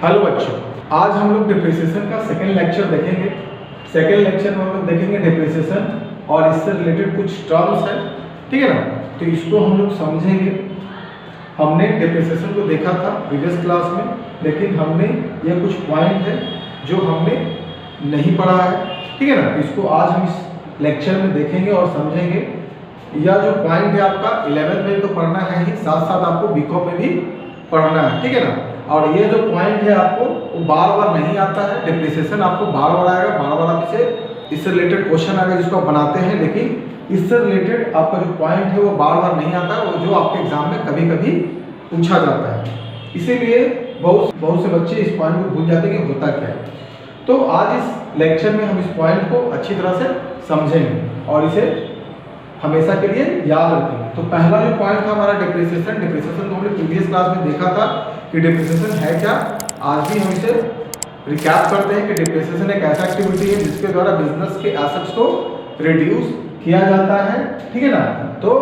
Hello बच्चों, आज हम लोग डिप्रिसिएशन का सेकंड लेक्चर देखेंगे। सेकंड लेक्चर में हम लोग देखेंगे डिप्रिसिएशन और इससे रिलेटेड कुछ टर्म्स हैं, ठीक है ना। तो इसको हम लोग समझेंगे। हमने डिप्रिसिएशन को देखा था प्रीवियस क्लास में, लेकिन हमने ये कुछ पॉइंट है जो हमने नहीं पढ़ा है, ठीक है ना। इसको आज हम इस लेक्चर में देखेंगे और समझेंगे। यह जो पॉइंट है आपका 11th में तो पढ़ना है ही, साथ साथ आपको बीकॉम में भी पढ़ना है, ठीक है ना। और ये जो पॉइंट है आपको वो बार बार नहीं आता है। डिप्रिसिएशन आपको बार बार आएगा, बार बार आपसे इससे रिलेटेड क्वेश्चन आएगा जिसको आप बनाते हैं, लेकिन इससे रिलेटेड आपका जो पॉइंट है वो बार बार नहीं आता है, वो जो आपके एग्जाम में कभी कभी पूछा जाता है। इसीलिए बहुत से बच्चे इस पॉइंट को भूल जाते हैं कि होता क्या है। तो आज इस लेक्चर में हम इस पॉइंट को अच्छी तरह से समझेंगे और इसे हमेशा के लिए याद रखेंगे। तो पहला जो पॉइंट था हमारा डिप्रिसिएशन को हमने प्रीवियस क्लास में देखा था कि डिप्रिसिएशन है क्या। आज भी हम इसे रिकैप करते हैं कि डिप्रिसिएशन एक ऐसा एक्टिविटी है जिसके द्वारा बिजनेस के एसेट्स को रिड्यूस किया जाता है, ठीक है ना। तो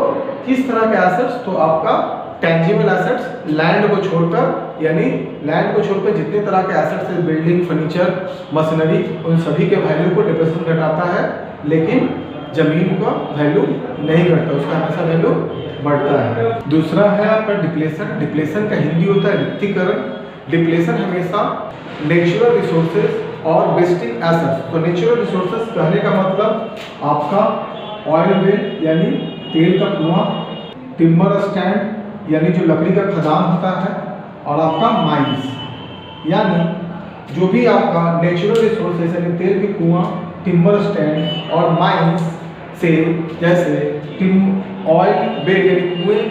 किस तरह के एसेट्स, तो आपका टेंजिबल एसेट्स, लैंड को छोड़कर, यानी लैंड को छोड़कर जितने तरह के एसेट्स हैं, बिल्डिंग, फर्नीचर, मशीनरी, उन सभी के वैल्यू को डिप्रिसिएशन घटाता है, लेकिन जमीन का वैल्यू नहीं घटता, उसका हमेशा वैल्यू बढ़ता है। दूसरा है आपका डिप्लेशन। डिप्लेशन का हिंदी होता है रिक्तीकरण। डिप्लेशन हमेशा नेचुरल रिसोर्सेज और वेस्टिंग एसेट्स, तो नेचुरल रिसोर्सेज कहने का मतलब आपका ऑयल वेल यानी तेल का कुआं, टिम्बर स्टैंड यानी जो लकड़ी का खदान होता है, और आपका माइंस यानी जो भी आपका नेचुरल रिसोर्सेज यानी तेल के कुआं, टिम्बर स्टैंड और माइंस से, जैसे ऑयल वेल यानी कुएं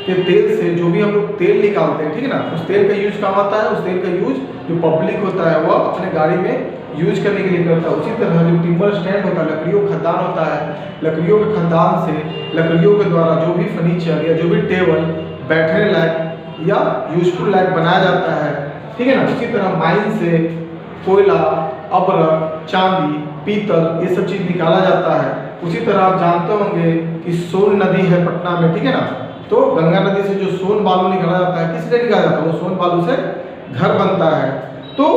के तेल से जो भी हम लोग तेल निकालते हैं, ठीक है ना, उस तेल का यूज कहाँ होता है, उस तेल का यूज जो पब्लिक होता है वह अपने गाड़ी में यूज करने के लिए करता है। उसी तरह जो टिम्बर स्टैंड होता है, लकड़ियों का खदान होता है, लकड़ियों के खदान से लकड़ियों के द्वारा जो भी फर्नीचर या जो भी टेबल बैठने लायक या यूजफुल लायक बनाया जाता है, ठीक है ना। उसी तरह माइन से कोयला, अब्रक, चांदी, पीतल, ये सब चीज़ निकाला जाता है। उसी तरह आप जानते होंगे कि सोन नदी है पटना में, ठीक है ना। तो गंगा नदी से जो सोन बालू निकाला जाता है, किस लिए निकाला जाता है, वो सोन बालू से घर बनता है। तो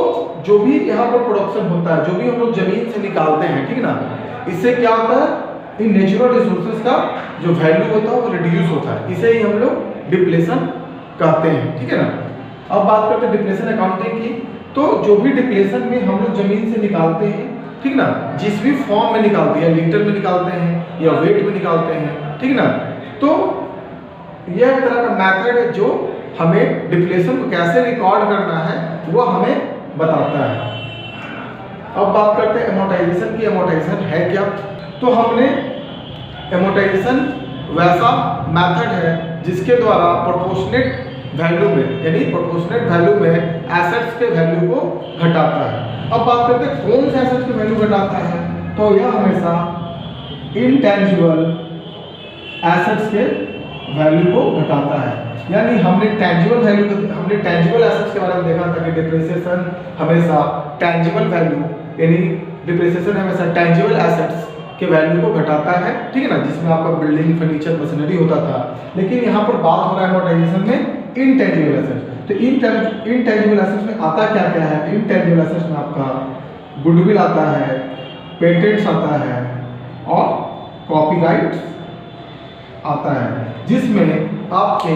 जो भी यहाँ पर प्रोडक्शन होता है, जो भी हम लोग जमीन से निकालते हैं, ठीक है ना, इससे क्या होता है, इन नेचुरल रिसोर्सेज का जो वैल्यू होता है वो रिड्यूस होता है। इसे ही हम लोग डिप्लेशन कहते हैं, ठीक है ना। अब बात करते हैं डिप्लेशन अकाउंटिंग की। तो जो भी डिप्लेशन में हम लोग जमीन से निकालते हैं, ठीक ना, जिस भी फॉर्म में निकालते हैं, लीटर में निकालते हैं या वेट में निकालते हैं, ठीक ना, तो यह एक तरह का मेथड है जो हमें डिप्लेशन को कैसे रिकॉर्ड करना है वो हमें बताता है। अब बात करते हैं एमोर्टाइजेशन की। एमोर्टाइजेशन है क्या, तो हमने एमोर्टाइजेशन वैसा मेथड है जिसके द्वारा प्रोपोर्शनेट वैल्यू में, यानी प्रोपोर्शनेट वैल्यू में एसेट्स के वैल्यू को घटाता है। अब बात करते हैं कौन से एसेट्स की वैल्यू घटाता है, तो यह हमेशा इनटेंजिबल एसेट्स के वैल्यू को घटाता है। यानी हमने टेंजिबल एसेट्स के बारे में देखा था कि डिप्रिसिएशन हमेशा टेंजिबल वैल्यू, यानी डिप्रिसिएशन हमेशा टेंजिबल एसेट्स के वैल्यू को घटाता है, ठीक है ना, जिसमें आपका बिल्डिंग, फर्नीचर, मशीनरी होता था। लेकिन यहाँ पर बात हो रहा है एमोर्टाइजेशन में इनटेंजिबल एसेट्स। तो इनटेंजिबल एसेट्स में आता क्या क्या है, इनटेंजिबल एसेट्स में आपका गुडविल आता है, पेटेंट्स आता है और कॉपीराइट आता है, जिसमें आपके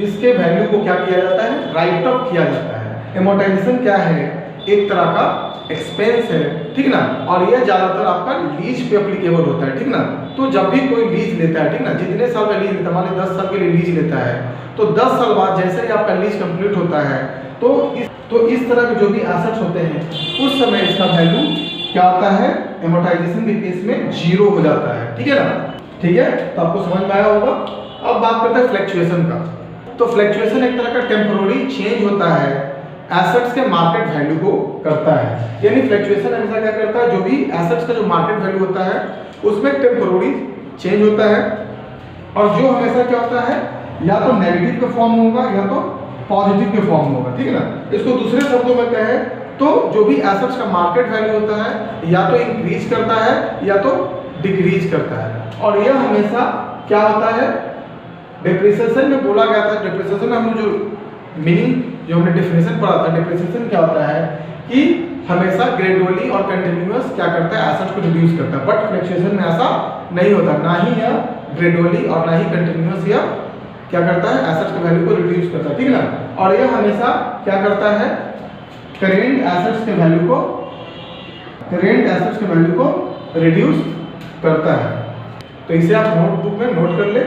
इसके वैल्यू को क्या किया जाता है, राइट ऑफ किया जाता है। एमोर्टाइजेशन क्या है, एक तरह का एक्सपेंस है, ठीक ना, और यह ज़्यादातर आपका लीज पे एप्लीकेबल होता है, ठीक ना। तो जब भी कोई लीज लेता है, ठीक ना, जितने साल का लीज लेता है, मान लीजिए 10 साल के लिए लीज लेता है, तो 10 साल बाद जैसे ही आपका लीज कंप्लीट होता है, तो इस तरह के जो भी एसेट्स होते हैं उस समय इसका वैल्यू क्या होता है, एमोर्टाइजेशन के केस में 0 हो जाता है, ठीक है ना। ठीक है, तो आपको समझ में आया होगा। अब बात करते हैं फ्लक्चुएशन का। तो फ्लक्चुएशन एक तरह का टेम्पोररी चेंज होता है, एसेट्स के मार्केट वैल्यू को करता है। यानी फ्लक्चुएशन हमेशा क्या करता है, जो भी एसेट्स का जो मार्केट वैल्यू होता है उसमें टेम्पोररी चेंज होता है, और जो हमेशा क्या होता है, या तो नेगेटिव के फॉर्म होगा या तो पॉजिटिव के फॉर्म होगा, ठीक है ना। इसको दूसरे शब्दों में कहें तो जो भी एसेट्स का मार्केट वैल्यू होता है या तो इंक्रीज करता है या तो डिक्रीज करता है, और यह हमेशा क्या होता है, डिप्रिसिएशन में बोला गया था। डिप्रिसिएशन में हम जो मीनिंग जो हमने डेफिनेशन पढ़ा था, डिप्रिसिएशन क्या होता है कि हमेशा ग्रेजुअली और कंटिन्यूअस क्या करता है, एसेट्स को रिड्यूस करता है। बट फ्लक्चुएशन में ऐसा नहीं होता, ना ही यह ग्रेजुअली और ना ही कंटिन्यूअस यह क्या करता है, एसेट्स के वैल्यू को रिड्यूस करता है, ठीक है ना। और यह हमेशा क्या करता है, करेंट एसेट्स के वैल्यू को रिड्यूस करता है। तो इसे आप नोटबुक में नोट कर ले।